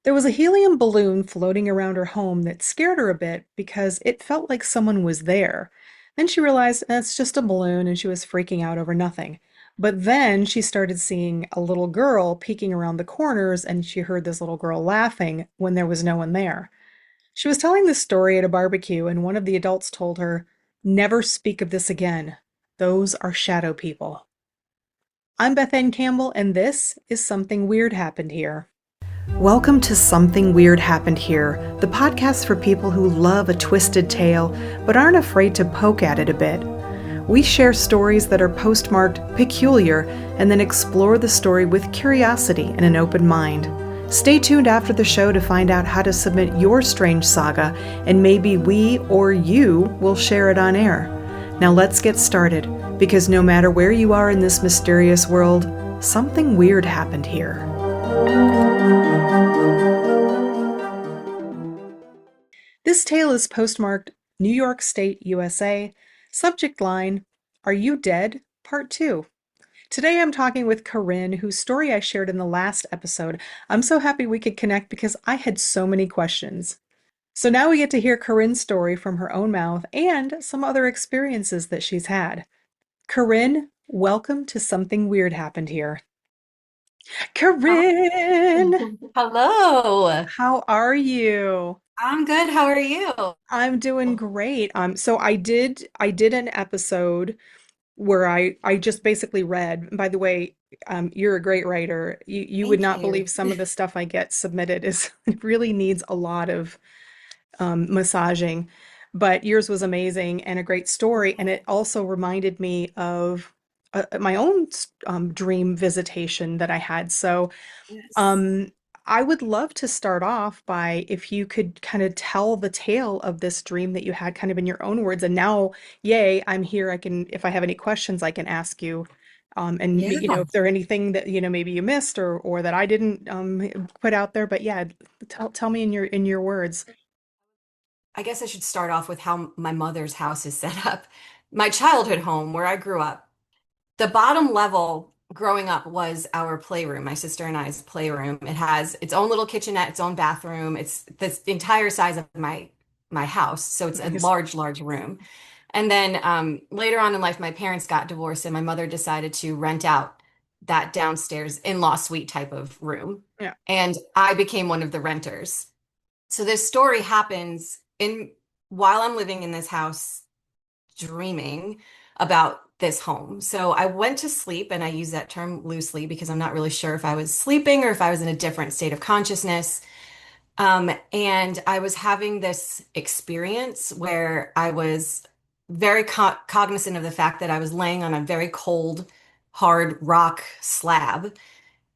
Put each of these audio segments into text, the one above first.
There was a helium balloon floating around her home that scared her a bit because it felt like someone was there. Then she realized it's just a balloon and she was freaking out over nothing. But then she started seeing a little girl peeking around the corners and she heard this little girl laughing when there was no one there. She was telling this story at a barbecue and one of the adults told her, "Never speak of this again. Those are shadow people." I'm Beth Ann Campbell and this is Something Weird Happened Here. Welcome to Something Weird Happened Here, the podcast for people who love a twisted tale but aren't afraid to poke at it a bit. We share stories that are postmarked peculiar and then explore the story with curiosity and an open mind. Stay tuned after the show to find out how to submit your strange saga, and maybe we or you will share it on air. Now let's get started, because no matter where you are in this mysterious world, something weird happened here. This tale is postmarked New York State, USA. Subject line, "Are You Dead?" Part 2. Today I'm talking with Corinne, whose story I shared in the last episode. I'm so happy we could connect because I had so many questions. So now we get to hear Corinne's story from her own mouth and some other experiences that she's had. Corinne, welcome to Something Weird Happened Here. Hi. Corinne, Hello. how are you? I'm good. How are you? I'm doing great. So I did an episode where I just basically read. And by the way, you're a great writer. You would Thank not you. believe some of the stuff I get submitted is it really needs a lot of massaging. But yours was amazing and a great story, and it also reminded me of my own dream visitation that I had. So Yes. um, I would love to start off by if you could kind of tell the tale of this dream that you had kind of in your own words. And now, yay, I'm here. I can, if I have any questions, I can ask you. And Yeah. if there anything that, maybe you missed or that I didn't put out there, but yeah, tell me in your words. I guess I should start off with how my mother's house is set up. My childhood home, where I grew up, the bottom level growing up was our playroom, my sister and I's playroom. It has its own little kitchenette, its own bathroom. It's the entire size of my house, so it's a Nice. large, large room. And then later on in life, my parents got divorced, and my mother decided to rent out that downstairs in-law suite type of room. Yeah. And I became one of the renters. So this story happens in while I'm living in this house, dreaming about this home. So I went to sleep, and I use that term loosely because I'm not really sure if I was sleeping or if I was in a different state of consciousness. And I was having this experience where I was very cognizant of the fact that I was laying on a very cold, hard rock slab.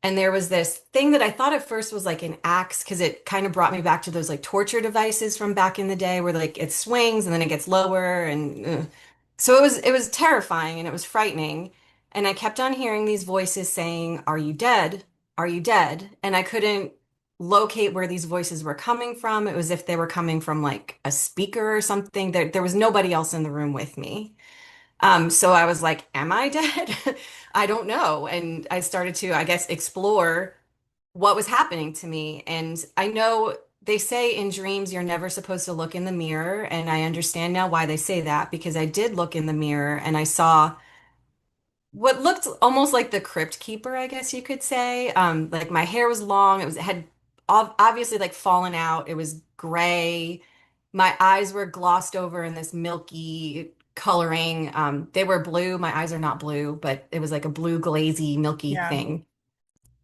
And there was this thing that I thought at first was like an axe because it kind of brought me back to those like torture devices from back in the day where like it swings and then it gets lower and so it was terrifying and it was frightening. And I kept on hearing these voices saying, "Are you dead? Are you dead?" And I couldn't locate where these voices were coming from. It was if they were coming from like a speaker or something. There was nobody else in the room with me. So I was like, am I dead? I don't know. And I started to, I guess, explore what was happening to me. And I know they say in dreams you're never supposed to look in the mirror. And I understand now why they say that because I did look in the mirror and I saw what looked almost like the crypt keeper, I guess you could say. Like my hair was long. It had obviously like fallen out. It was gray. My eyes were glossed over in this milky coloring. They were blue. My eyes are not blue, but it was like a blue glazy milky Yeah. thing.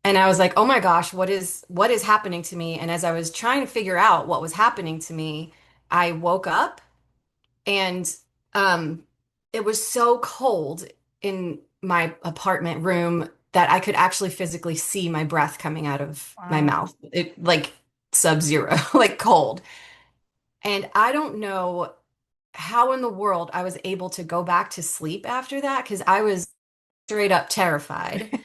And I was like, "Oh my gosh, what is happening to me?" And as I was trying to figure out what was happening to me, I woke up and um, it was so cold in my apartment room that I could actually physically see my breath coming out of my Wow. mouth. It like sub-zero, like cold. And I don't know how in the world I was able to go back to sleep after that because I was straight up terrified.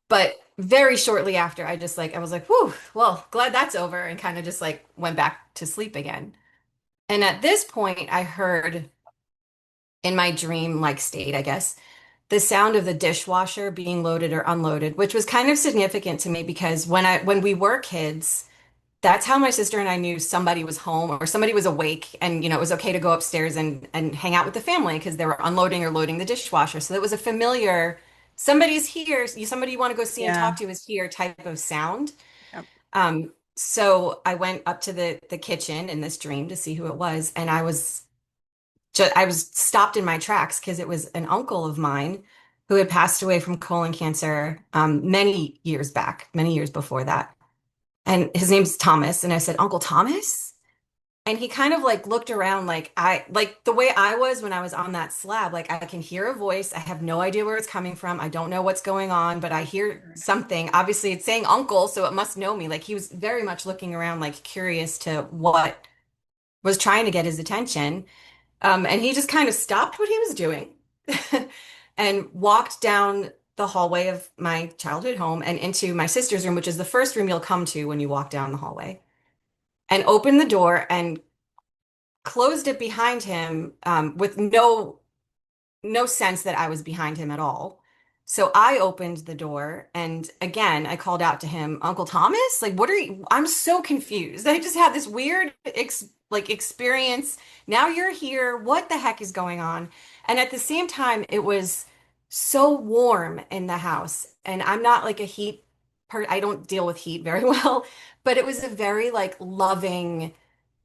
But very shortly after, I was like, whew, well, glad that's over, and kind of just like went back to sleep again. And at this point, I heard in my dream-like state, I guess, the sound of the dishwasher being loaded or unloaded, which was kind of significant to me because when we were kids, that's how my sister and I knew somebody was home or somebody was awake, and it was okay to go upstairs and hang out with the family because they were unloading or loading the dishwasher. So it was a familiar, somebody's here, somebody you want to go see and Yeah. talk to is here type of sound. Yep. So I went up to the kitchen in this dream to see who it was, and I was stopped in my tracks because it was an uncle of mine who had passed away from colon cancer many years back, many years before that. And his name's Thomas. And I said, Uncle Thomas? And he kind of like looked around like the way I was when I was on that slab, like I can hear a voice. I have no idea where it's coming from. I don't know what's going on, but I hear something. Obviously, it's saying uncle, so it must know me. Like he was very much looking around, like curious to what was trying to get his attention. And he just kind of stopped what he was doing and walked down the hallway of my childhood home and into my sister's room, which is the first room you'll come to when you walk down the hallway, and opened the door and closed it behind him with no sense that I was behind him at all. So I opened the door and again I called out to him, Uncle Thomas, like what are you? I'm so confused. I just had this weird experience. Now you're here. What the heck is going on? And at the same time, it was so warm in the house. And I'm not like a heat part. I don't deal with heat very well, but it was a very like loving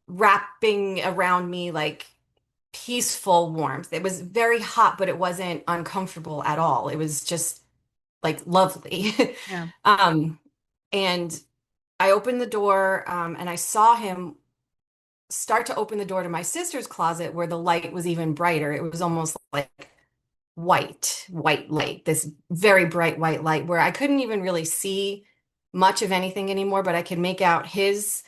wrapping around me like peaceful warmth. It was very hot, but it wasn't uncomfortable at all. It was just like lovely. Yeah. Um, and I opened the door, and I saw him start to open the door to my sister's closet where the light was even brighter. It was almost like white light, this very bright white light where I couldn't even really see much of anything anymore, but I could make out his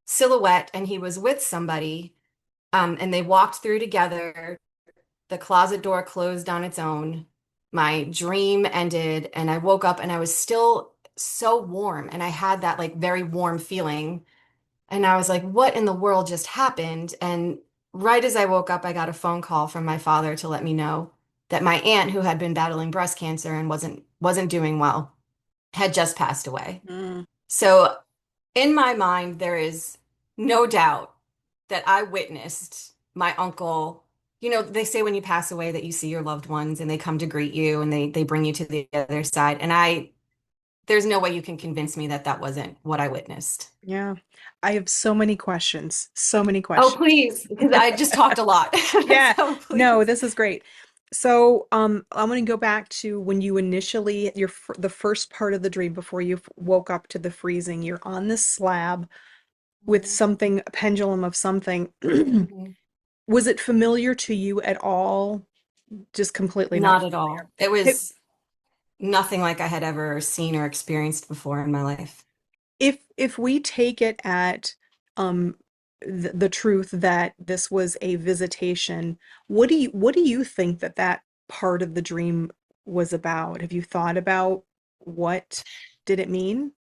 silhouette and he was with somebody. And they walked through together. The closet door closed on its own. My dream ended, and I woke up and I was still so warm. And I had that like very warm feeling. And I was like, what in the world just happened? And right as I woke up, I got a phone call from my father to let me know that my aunt, who had been battling breast cancer and wasn't doing well, had just passed away. Mm. So in my mind, there is no doubt that I witnessed my uncle. They say when you pass away that you see your loved ones and they come to greet you and they bring you to the other side. And there's no way you can convince me that that wasn't what I witnessed. Yeah. I have so many questions. So many Oh, questions. please, because I just talked a lot. Yeah. So No, please. this is great. So, I'm going to go back to when you initially, the first part of the dream before you woke up to the freezing. You're on this slab with Mhm, something, a pendulum of something. mhm. Was it familiar to you at all? Just completely not Not at familiar. all. It Hey, was nothing like I had ever seen or experienced before in my life. if we take it at the truth that this was a visitation, what do you think that that part of the dream was about? Have you thought about what did it mean?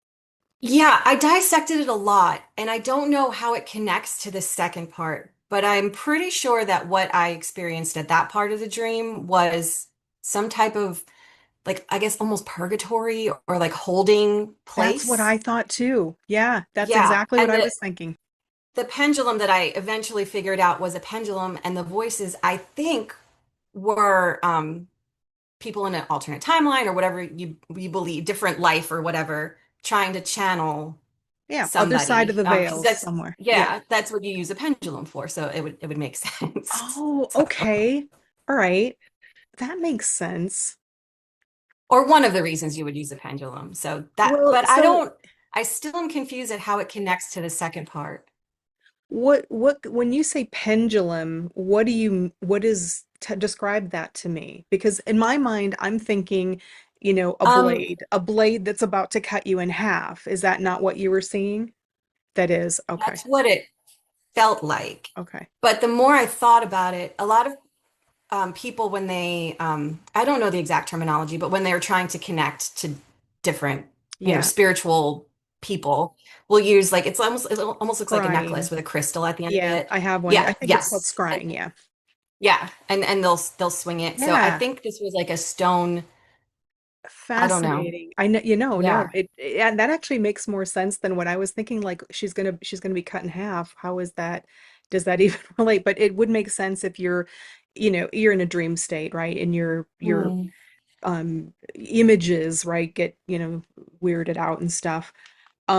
Yeah, I dissected it a lot, and I don't know how it connects to the second part, but I'm pretty sure that what I experienced at that part of the dream was some type of, like, I guess almost purgatory or like holding That's what place. I thought too. Yeah, that's Yeah, exactly what and I the was thinking. the pendulum that I eventually figured out was a pendulum, and the voices I think were people in an alternate timeline or whatever you believe, different life or whatever, trying to channel Yeah, other side of somebody. the Because veil that's, somewhere. Yeah. yeah, that's what you use a pendulum for. So it would make sense. Oh, So, okay. All right. That makes sense. or one of the reasons you would use a pendulum. So that, Well, but so I still am confused at how it connects to the second part. what when you say pendulum, what is to describe that to me? Because in my mind, I'm thinking, Um, a blade that's about to cut you in half. Is that not what you were seeing? That is, okay. that's what it felt like. Okay. But the more I thought about it, a lot of people when they I don't know the exact terminology, but when they're trying to connect to different, Yeah. spiritual people, will use like it almost looks like a necklace Scrying. with a crystal at the end of Yeah, it. I have one. I Yeah, think it's called yes. scrying, yeah. Yeah, and they'll swing it. So I Yeah. think this was like a stone I don't know. Fascinating. I know, no, Yeah. and that actually makes more sense than what I was thinking. Like she's gonna be cut in half. How is that? Does that even relate? But it would make sense if you're in a dream state, right? And your Mm, images, right, get, weirded out and stuff.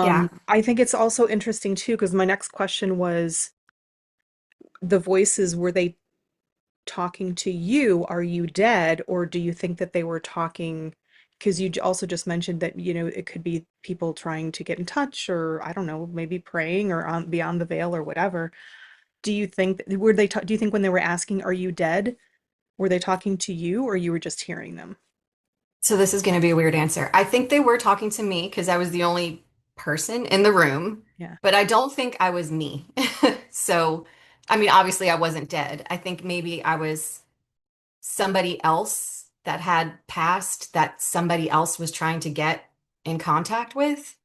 yeah. I think it's also interesting too, because my next question was the voices, were they talking to you? Are you dead? Or do you think that they were talking? Because you also just mentioned that, it could be people trying to get in touch, or I don't know, maybe praying or on beyond the veil or whatever. Do you think do you think when they were asking, are you dead? Were they talking to you or you were just hearing them? So this is going to be a weird answer. I think they were talking to me because I was the only person in the room, Yeah. but I don't think I was me. So, I mean, obviously I wasn't dead. I think maybe I was somebody else that had passed that somebody else was trying to get in contact with.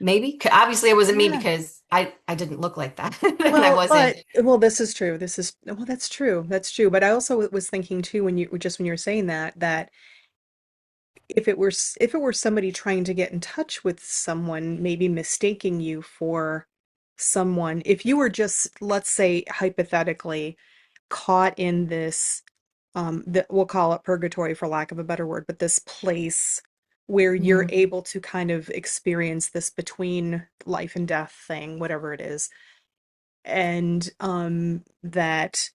Maybe. Obviously it wasn't me Yeah. because I didn't look like that. And I Well, wasn't. this is true. Well, that's true. That's true. But I also was thinking too, when you were saying that if it were somebody trying to get in touch with someone, maybe mistaking you for someone, if you were just, let's say, hypothetically, caught in this, that we'll call it purgatory for lack of a better word, but this place where you're Mm, able to kind of experience this between life and death thing, whatever it is, and that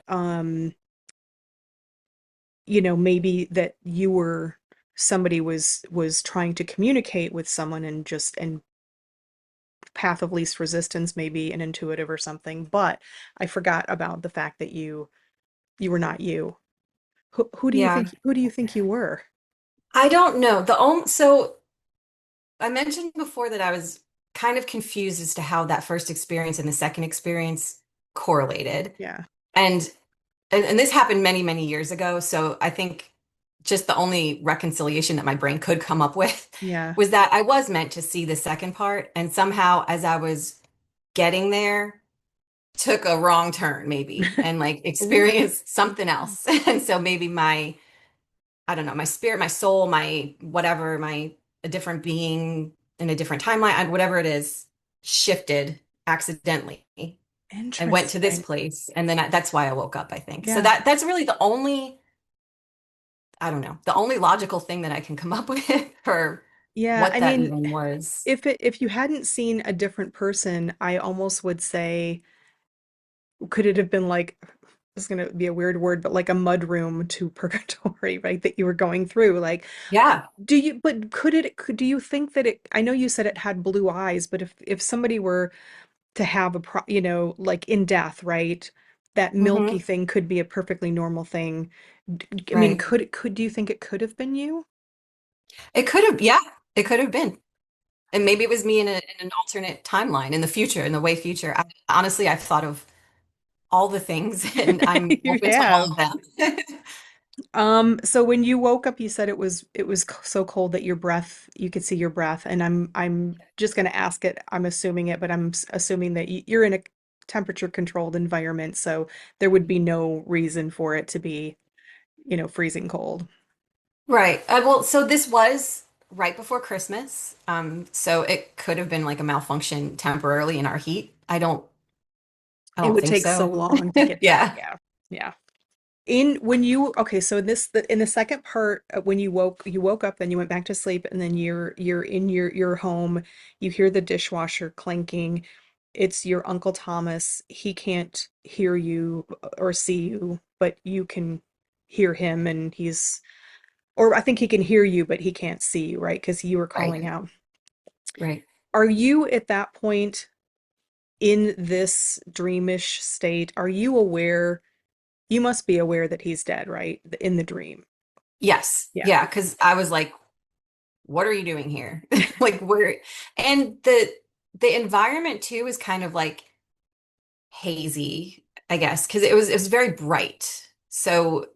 um maybe that somebody was trying to communicate with someone, and path of least resistance, maybe an intuitive or something, but I forgot about the fact that you were not you. yeah. Who do you think you were? I don't know. So I mentioned before that I was kind of confused as to how that first experience and the second experience correlated. Yeah. And and this happened many, many years ago. So I think just the only reconciliation that my brain could come up with Yeah. was that I was meant to see the second part. And somehow, as I was getting there, took a wrong turn, maybe, and like Ooh. experienced something else. And so maybe I don't know, my spirit, my soul, my whatever, my a different being in a different timeline, whatever it is, shifted accidentally and went to this Interesting. place. And then that's why I woke up, I think. So Yeah. that's really the only, I don't know, the only logical thing that I can come up with for Yeah, what I that mean, even was. if you hadn't seen a different person, I almost would say, could it have been like, this is going to be a weird word, but like a mud room to purgatory, right? That you were going through. Like, Yeah. but do you think that I know you said it had blue eyes, but if somebody were to have like in death, right? That milky Hmm. thing could be a perfectly normal thing. I mean, Right. do you think it could have been you? It could have, yeah, it could have been. And maybe it was me in an alternate timeline in the future, in the way future. Honestly, I've thought of all the things and I'm You open to all have. of them. So when you woke up, you said so cold that you could see your breath, and I'm just gonna ask it. I'm assuming it, but assuming that you're in a temperature controlled environment, so there would be no reason for it to be, freezing cold. Right. Well, so this was right before Christmas. So it could have been like a malfunction temporarily in our heat. I It don't would think take so so. long to get that. Yeah. Yeah. Yeah. Okay, so in the second part, when you woke up, then you went back to sleep, and then you're in your home. You hear the dishwasher clanking. It's your Uncle Thomas. He can't hear you or see you, but you can hear him, and or I think he can hear you, but he can't see you, right? Because you were Right. calling out. Right. Are you at that point in this dreamish state? Are you aware? You must be aware that he's dead, right? In the dream. Yes. Yeah. Yeah. Because I was like, what are you doing here? Like where and the environment too is kind of like hazy, I guess, because it was very bright. So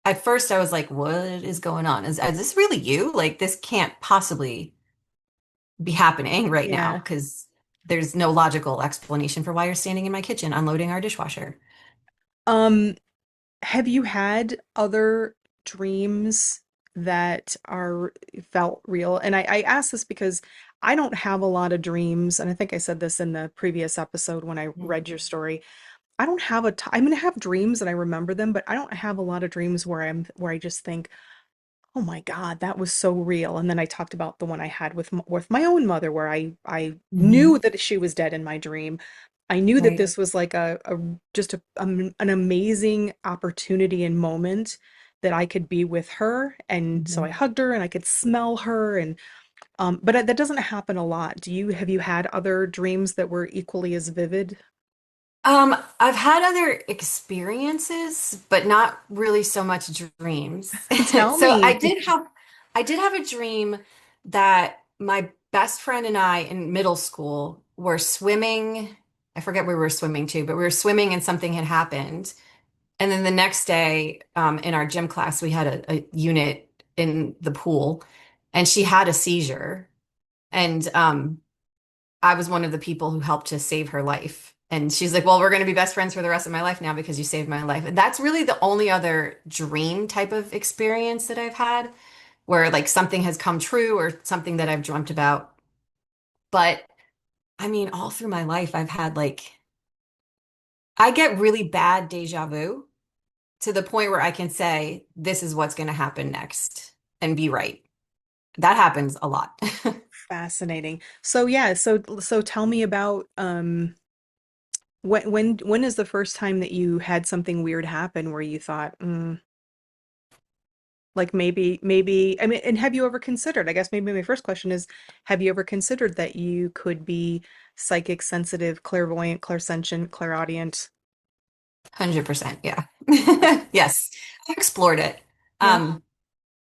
at first I was like, what is going on? Is this really you? Like this can't possibly be happening right now Yeah. because there's no logical explanation for why you're standing in my kitchen unloading our dishwasher. Um, have you had other dreams that are felt real. And I ask this because I don't have a lot of dreams, and I think I said this in the previous episode when I read your story. I don't have I'm gonna have dreams and I remember them, but I don't have a lot of dreams where I just think, oh my God, that was so real. And then I talked about the one I had with my own mother, where I knew Mhm. that she was dead in my dream. I knew that Right. this was like a just an amazing opportunity and moment that I could be with her. And so I Mhm. hugged her and I could smell her. And but that doesn't happen a lot. Have you had other dreams that were equally as vivid? I've had other experiences, but not really so much dreams. Tell So me. I did have a dream that my best friend and I in middle school were swimming. I forget where we were swimming to, but we were swimming and something had happened. And then the next day, in our gym class, we had a unit in the pool, and she had a seizure. And I was one of the people who helped to save her life. And she's like, well, we're going to be best friends for the rest of my life now because you saved my life. And that's really the only other dream type of experience that I've had where like something has come true or something that I've dreamt about. But I mean, all through my life, I've had like, I get really bad deja vu to the point where I can say, this is what's going to happen next and be right. That happens a lot. Fascinating. So yeah, so tell me about when is the first time that you had something weird happen where you thought, like maybe I mean, and have you ever considered, I guess maybe my first question is, have you ever considered that you could be psychic, sensitive, clairvoyant, clairsentient, clairaudient? 100%. Yeah. That's Yes. I explored it. yeah. Um,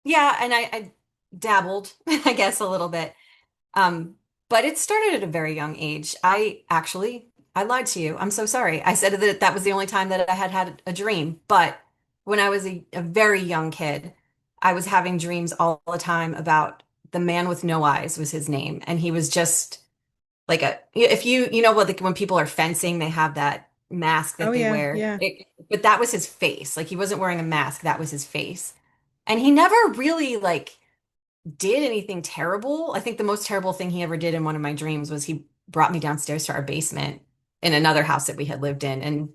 Yeah, and I dabbled, I guess, a little bit. Um, but it started at a very young age. I lied to you. I'm so sorry. I said that that was the only time that I had had a dream. But when I was a very young kid, I was having dreams all the time about the man with no eyes was his name. And he was just like if you know what, like when people are fencing, they have that mask Oh that they yeah, wear. yeah. But that was his face. Like he wasn't wearing a mask. That was his face. And he never really like did anything terrible. I think the most terrible thing he ever did in one of my dreams was he brought me downstairs to our basement in another house that we had lived in, and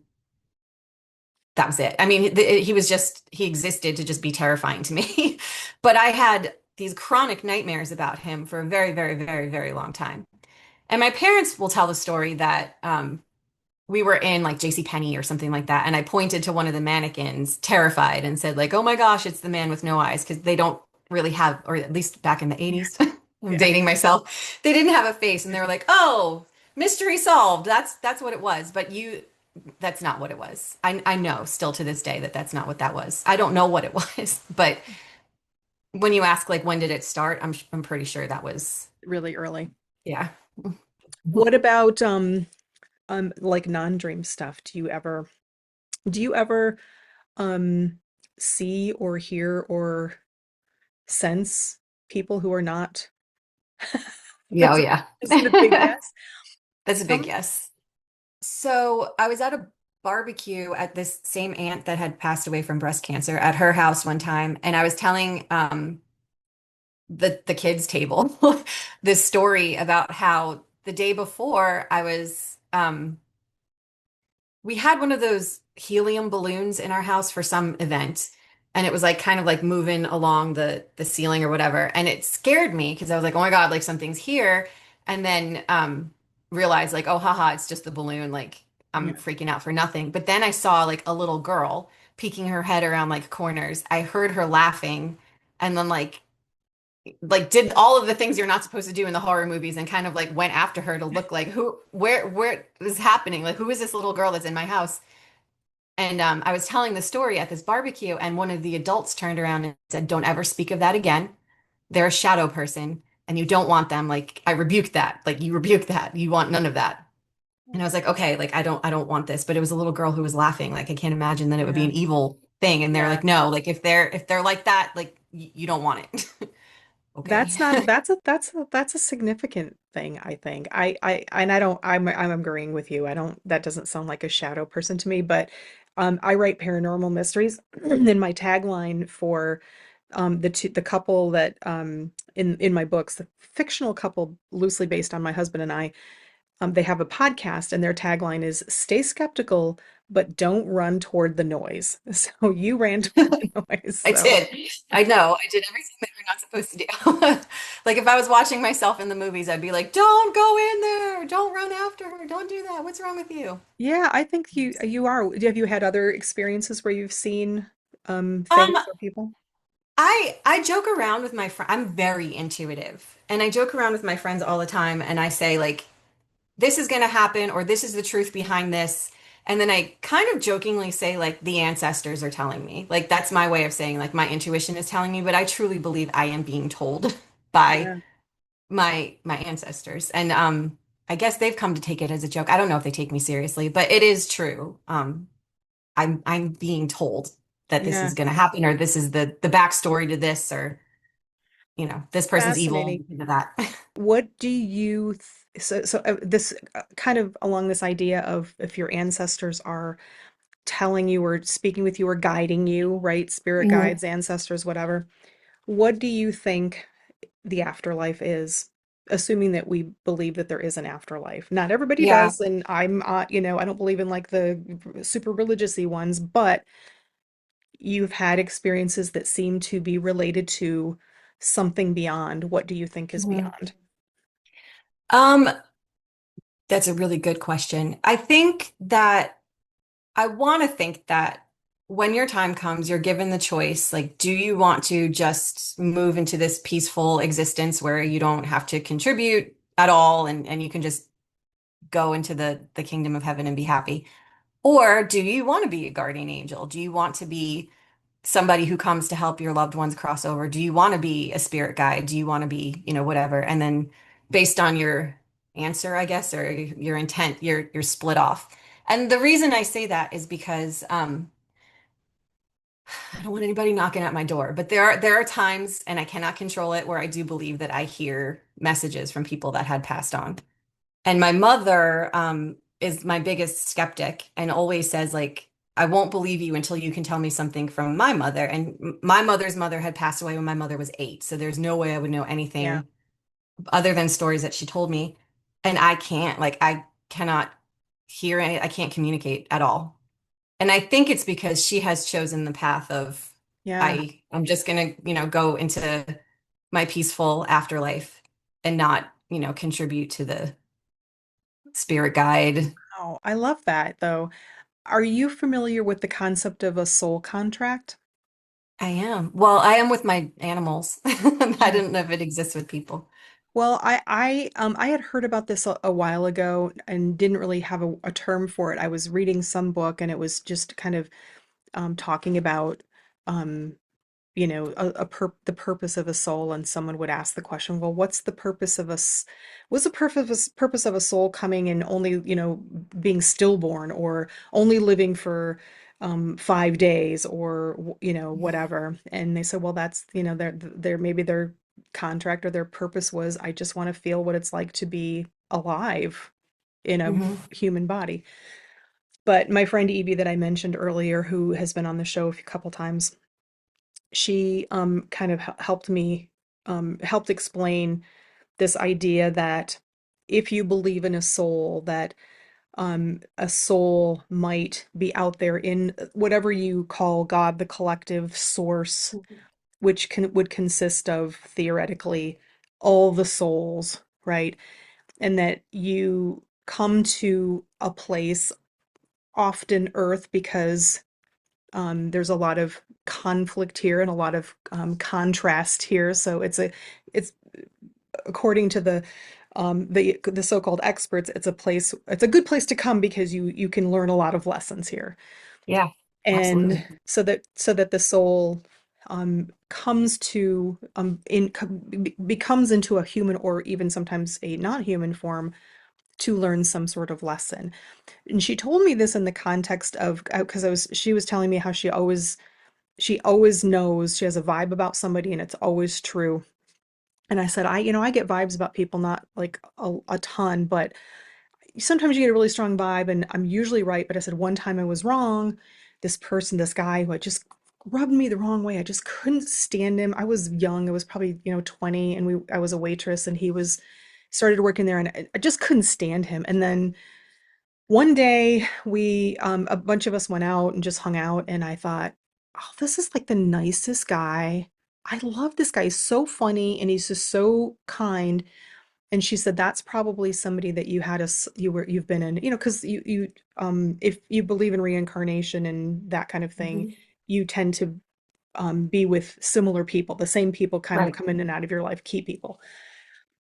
that was it. I mean, he was just, he existed to just be terrifying to me. But I had these chronic nightmares about him for a very, very, very, very long time. And my parents will tell the story that we were in like J.C. Penney or something like that, and I pointed to one of the mannequins, terrified, and said like, "Oh my gosh, it's the man with no eyes," because they don't really have, or at least back in the 80s, I'm Yeah. dating myself, they didn't have a face, and they were like, "Oh, mystery solved." That's what it was. But that's not what it was. I know still to this day that that's not what that was. I don't know what it was, but when you ask like when did it start, I'm pretty sure that was Really early. yeah. What about like non-dream stuff? Do you ever um see or hear or sense people who are not? Yeah, oh That's yeah. is it a big yes? That's a big Tell yes. So I was at a barbecue at this same aunt that had passed away from breast cancer at her house one time, and I was telling the kids table this story about how the day before I was we had one of those helium balloons in our house for some event, and it was like kind of like moving along the ceiling or whatever, and it scared me because I was like, oh my God, like something's here. And then realized like, oh haha, it's just the balloon, like I'm yeah. freaking out for nothing. But then I saw like a little girl peeking her head around like corners. I heard her laughing, and then like did all of the things you're not supposed to do in the horror movies, and kind of like went after her to look like who where is happening, like who is this little girl that's in my house. And I was telling the story at this barbecue, and one of the adults turned around and said, don't ever speak of that again. They're a shadow person and you don't want them. Like I rebuke that. Like you rebuke that. You want none of that. And I was like, okay, like I don't want this. But it was a little girl who was laughing. Like I can't imagine that it would be Yeah. an evil thing. And they're Yeah. like, no, like if they're like that, like you don't want it. Okay. That's not that's a significant thing, I think. And I don't I'm agreeing with you. I don't that doesn't sound like a shadow person to me, but I write paranormal mysteries and my tagline for the couple that in my books, the fictional couple loosely based on my husband and I, they have a podcast and their tagline is "Stay skeptical, but don't run toward the noise." So you ran toward the noise. I So did. I know. I did everything that we're not supposed to do. Like if I was watching myself in the movies, I'd be like, "Don't go in there. Don't run after her. Don't do that. What's wrong with you?" yeah, I think you are. Have you had other experiences where you've seen Um, things or people? I joke around with my friend. I'm very intuitive, and I joke around with my friends all the time, and I say like, "This is going to happen," or "This is the truth behind this." And then I kind of jokingly say like the ancestors are telling me. Like that's my way of saying like my intuition is telling me, but I truly believe I am being told by Yeah, my ancestors. And I guess they've come to take it as a joke. I don't know if they take me seriously, but it is true. I'm being told that this yeah, is going to happen, or this is the backstory to this, or this person's evil fascinating. because of that. What do you this kind of along this idea of if your ancestors are telling you or speaking with you or guiding you, right? Spirit Mhm. guides, ancestors, whatever. What do you think the afterlife is? Assuming that we believe that there is an afterlife. Not everybody Yeah. does, and I don't believe in like the super religious-y ones, but you've had experiences that seem to be related to something beyond. What do you think is Mhm. beyond? Um, that's a really good question. I think that I want to think that when your time comes, you're given the choice, like, do you want to just move into this peaceful existence where you don't have to contribute at all and you can just go into the kingdom of heaven and be happy? Or do you want to be a guardian angel? Do you want to be somebody who comes to help your loved ones cross over? Do you want to be a spirit guide? Do you want to be, whatever? And then based on your answer, I guess, or your intent, you're split off. And the reason I say that is because I don't want anybody knocking at my door, but there are times, and I cannot control it, where I do believe that I hear messages from people that had passed on. And my mother is my biggest skeptic and always says, like, I won't believe you until you can tell me something from my mother. And my mother's mother had passed away when my mother was 8. So there's no way I would know Yeah. anything other than stories that she told me. And I can't, like, I cannot hear any, I can't communicate at all. And I think it's because she has chosen the path of, Yeah. I'm just gonna, go into my peaceful afterlife and not, contribute to the spirit guide. Oh, I love that though. Are you familiar with the concept of a soul contract? I am. Well, I am with my animals. I didn't know if it exists with people. Well, I had heard about this a while ago and didn't really have a term for it. I was reading some book and it was just kind of talking about um, the purpose of a soul, and someone would ask the question, well, what's the purpose of us? What's the purpose of a soul coming and only, being stillborn or only living for 5 days or whatever? And they said, well, that's their maybe their contract or their purpose was, I just want to feel what it's like to be alive in a Hmm. human body. But my friend Evie that I mentioned earlier, who has been on the show a couple times, she kind of helped me helped explain this idea that if you believe in a soul, that a soul might be out there in whatever you call God, the collective source, which would consist of theoretically all the souls, right? And that you come to a place, often Earth, because there's a lot of conflict here and a lot of contrast here. So it's according to the so-called experts, it's a good place to come because you can learn a lot of lessons here. Yeah, And absolutely. so that the soul comes to becomes into a human or even sometimes a non-human form to learn some sort of lesson. And she told me this in the context of because she was telling me how she always knows she has a vibe about somebody and it's always true. And I said, I get vibes about people, not like a ton, but sometimes you get a really strong vibe and I'm usually right. But I said, one time I was wrong. This person, this guy who I just rubbed me the wrong way. I just couldn't stand him. I was young. I was probably, 20, and I was a waitress, and he was started working there, and I just couldn't stand him. And then one day a bunch of us went out and just hung out, and I thought, oh, this is like the nicest guy. I love this guy. He's so funny and he's just so kind. And she said that's probably somebody that you've been in, because if you believe in reincarnation and that kind of thing, Mhm. you tend to be with similar people. The same people kind of Right. come in and out of your life, key people.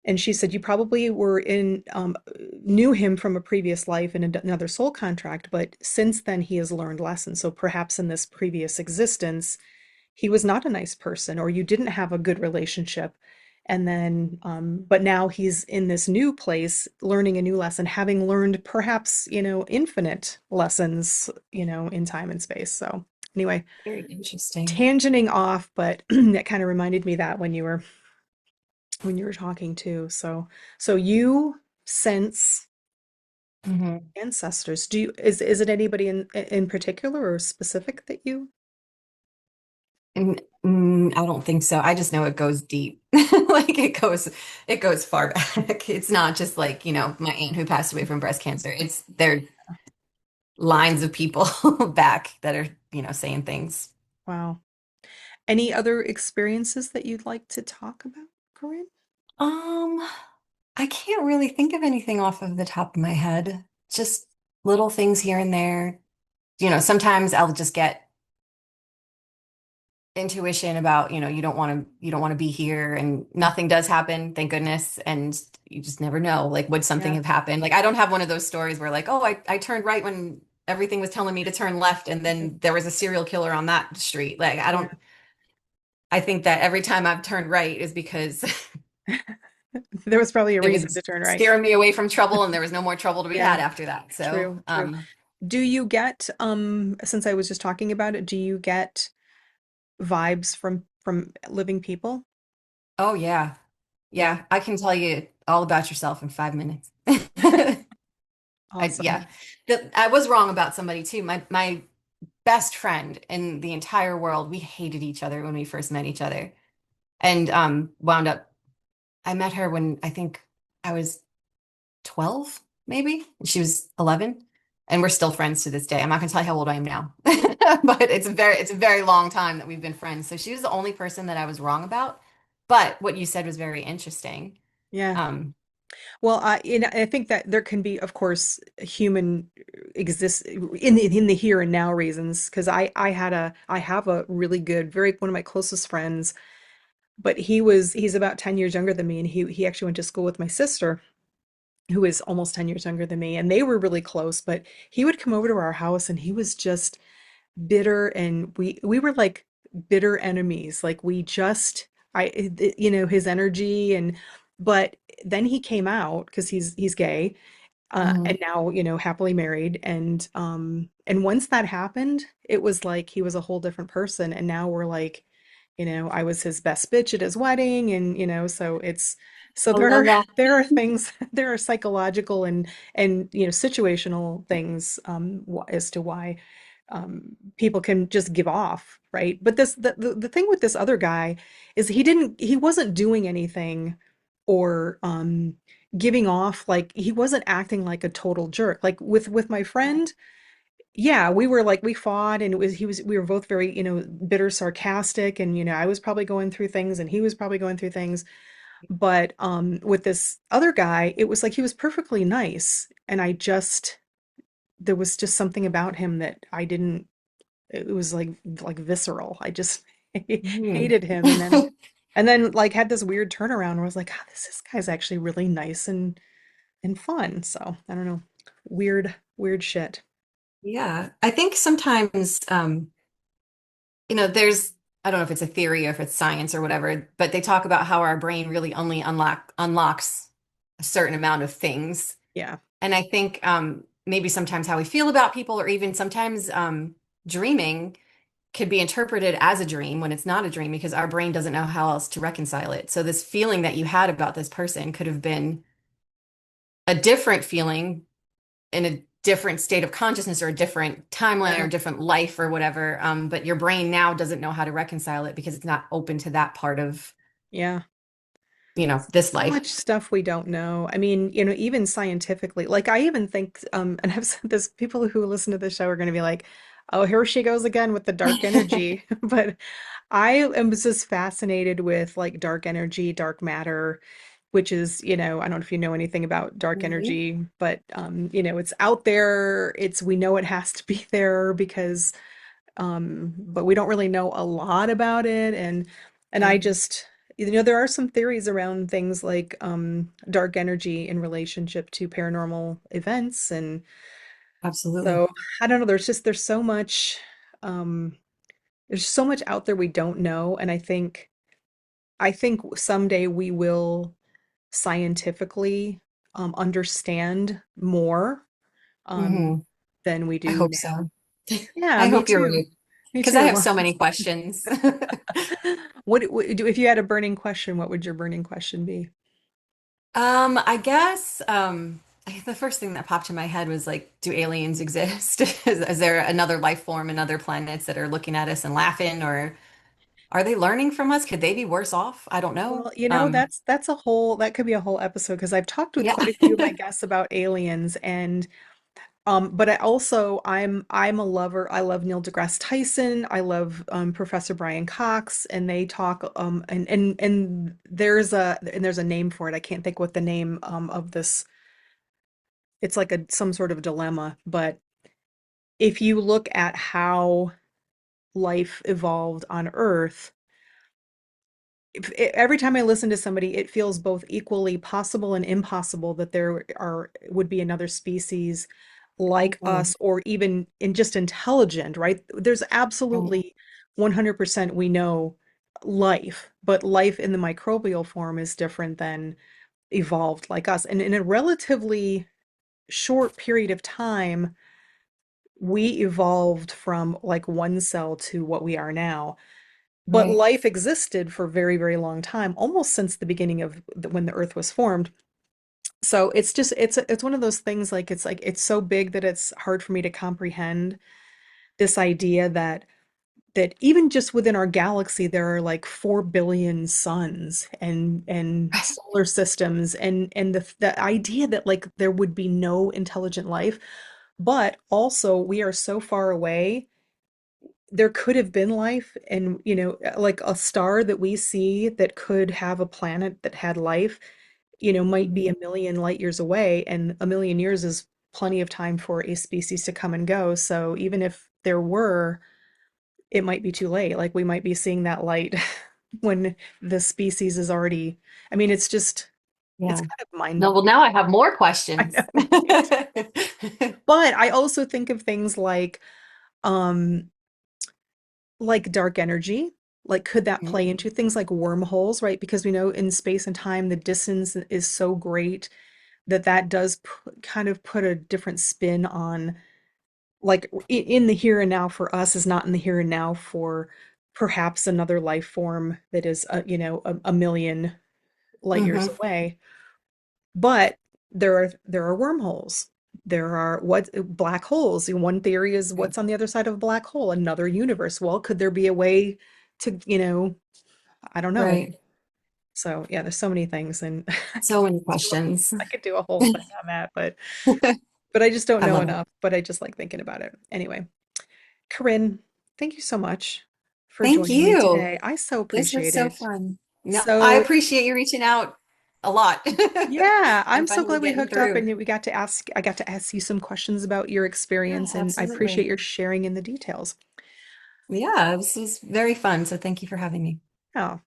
And she said you probably knew him from a previous life in another soul contract, but since then he has learned lessons. So perhaps in this previous existence, he was not a nice person, or you didn't have a good relationship. And then, but now he's in this new place, learning a new lesson, having learned perhaps, infinite lessons, in time and space. So anyway, Very interesting. tangenting off, but that kind of reminded me that when you were talking too. So you sense Mhm. ancestors. Is it anybody in particular or specific that you? And I don't think so. I just know it goes deep. Like it goes far back. It's not just like, my aunt who passed away from breast cancer. It's there lines of people back that are, saying things. Wow. Any other experiences that you'd like to talk about, Corinne? Um, I can't really think of anything off of the top of my head. Just little things here and there. Sometimes I'll just get intuition about, you don't want to be here and nothing does happen, thank goodness. And you just never know. Like, would something Yeah, have happened? Like, I don't have one of those stories where like, oh, I turned right when everything was telling me to turn left, and then there was a serial killer on that street. Like, yeah. I think that every time I've turned right is because There was probably a it reason was to turn right. steering me away from trouble and there was no more trouble to be Yeah, had after that. So, true, true. Do you get, since I was just talking about it, do you get vibes from living people? oh yeah. Yeah. Yeah, I can tell you all about yourself in 5 minutes. Awesome. Yeah, I was wrong about somebody too. My best friend in the entire world, we hated each other when we first met each other, and wound up. I met her when I think I was 12, maybe. She was 11, and we're still friends to this day. I'm not gonna tell you how old I am now, but it's a very long time that we've been friends. So she was the only person that I was wrong about. But what you said was very interesting. Yeah. Um, Well, I think that there can be, of course, human exist in the here and now reasons. Because I have a really good, very one of my closest friends, but he's about 10 years younger than me, and he actually went to school with my sister, who is almost 10 years younger than me, and they were really close. But he would come over to our house, and he was just bitter, and we were like bitter enemies. Like we just his energy, and but then he came out because he's gay, and mhm. now, happily married. And once that happened, it was like he was a whole different person. And now we're like, I was his best bitch at his wedding. And, so I love that. there are things, there are psychological and, situational things, as to why, people can just give off, right? But the thing with this other guy is he wasn't doing anything, or, giving off, like he wasn't acting like a total jerk. Like with my friend, yeah, we fought, and we were both very, bitter, sarcastic, and I was probably going through things and he was probably going through things. But with this other guy, it was like he was perfectly nice, and there was just something about him that I didn't it was like visceral. I just Mhm. hated him. And then like had this weird turnaround where I was like, God, this guy's actually really nice and fun. So I don't know. Weird, weird shit. Yeah, I think sometimes, I don't know if it's a theory or if it's science or whatever, but they talk about how our brain really only unlocks a certain amount of things. Yeah. And I think maybe sometimes how we feel about people, or even sometimes dreaming could be interpreted as a dream when it's not a dream because our brain doesn't know how else to reconcile it. So this feeling that you had about this person could have been a different feeling in a different state of consciousness or a different timeline Yeah. or different life or whatever. But your brain now doesn't know how to reconcile it because it's not open to that part of, Yeah. this So life. much stuff we don't know. I mean, even scientifically, like I even think, and I've said this, people who listen to the show are going to be like, oh, here she goes again with the dark energy. But I am just fascinated with like dark energy, dark matter, which is, I don't know if you know anything about dark Mhm. energy, but it's out there. We know it has to be there because but we don't really know a lot about it. And I Yeah, just, there are some theories around things like dark energy in relationship to paranormal events. And absolutely. so I don't know, there's so much um there's so much out there we don't know. And I think someday we will scientifically understand more um Hmm. than we I do hope now. so. Yeah, I me hope you're too. right. Me Because I too. have Well, so many questions. if you had a burning question, what would your burning question be? I guess the first thing that popped in my head was like, do aliens exist? Is there another life form in other planets that are looking at us and laughing, or are they learning from us? Could they be worse off? I don't know. Well, that could be a whole episode because I've talked with Yeah. quite a few of my guests about aliens. And but I'm a lover. I love Neil deGrasse Tyson. I love Professor Brian Cox, and they talk and there's a name for it. I can't think what the name of this. It's like some sort of dilemma, but if you look at how life evolved on Earth, every time I listen to somebody, it feels both equally possible and impossible that there would be another species like Mhm. us, or even in just intelligent, right? There's Right. absolutely 100% we know life, but life in the microbial form is different than evolved like us. And in a relatively short period of time, we evolved from like one cell to what we are now. But Right. life existed for a very, very long time, almost since the beginning of when the Earth was formed. So it's one of those things like it's so big that it's hard for me to comprehend this idea that even just within our galaxy there are like 4 billion suns and Right. solar systems and the idea that like there would be no intelligent life, but also we are so far away there could have been life. And like a star that we see that could have a planet that had life, might be Mhm. 1 million light years away, and 1 million years is plenty of time for a species to come and go. So even if there were, it might be too late. Like we might be seeing that light when the species is already, I mean, it's Yeah. kind of mind, No, well, now I have more I questions. know, me too. But I also think of things um like dark energy. Like, could that Mhm. play into things like wormholes, right? Because we know in space and time, the distance is so great that that does kind of put a different spin on, like, in the here and now for us is not in the here and now for perhaps another life form that is, a million light years Mhm. away. But there are wormholes. There are what black holes. One theory is Right. what's on the other side of a black hole, another universe. Well, could there be a way to, I don't know. Right. So yeah, there's so many things, and So many questions. I could do a whole thing on that, but I just don't I know love it. enough. But I just like thinking about it. Anyway, Corinne, thank you so much for Thank joining me you. today. I so This was appreciate so it. fun. No, I So appreciate you reaching out a lot yeah, I'm and so finally glad we getting hooked up through. and I got to ask you some questions about your Yeah, experience, and I appreciate absolutely. your sharing in the details. Yeah, this was very fun. So thank you for having me. Oh,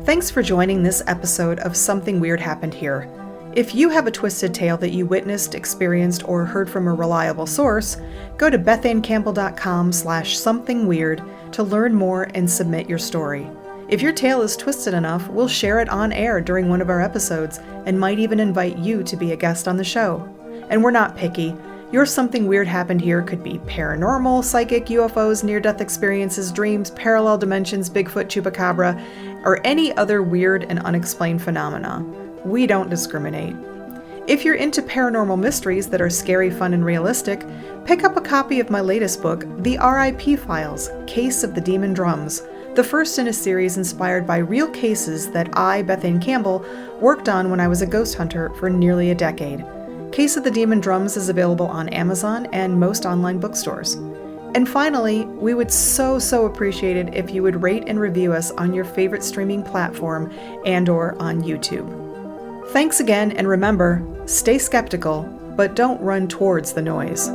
thanks for joining this episode of Something Weird Happened Here. If you have a twisted tale that you witnessed, experienced, or heard from a reliable source, go to bethanecampbell.com/somethingweird to learn more and submit your story. If your tale is twisted enough, we'll share it on air during one of our episodes and might even invite you to be a guest on the show. And we're not picky. Your Something Weird Happened Here could be paranormal, psychic, UFOs, near-death experiences, dreams, parallel dimensions, Bigfoot, chupacabra, or any other weird and unexplained phenomena. We don't discriminate. If you're into paranormal mysteries that are scary, fun, and realistic, pick up a copy of my latest book, The R.I.P. Files: Case of the Demon Drums, the first in a series inspired by real cases that I, Beth Ann Campbell, worked on when I was a ghost hunter for nearly a decade. Case of the Demon Drums is available on Amazon and most online bookstores. And finally, we would so appreciate it if you would rate and review us on your favorite streaming platform and/or on YouTube. Thanks again, and remember, stay skeptical, but don't run towards the noise.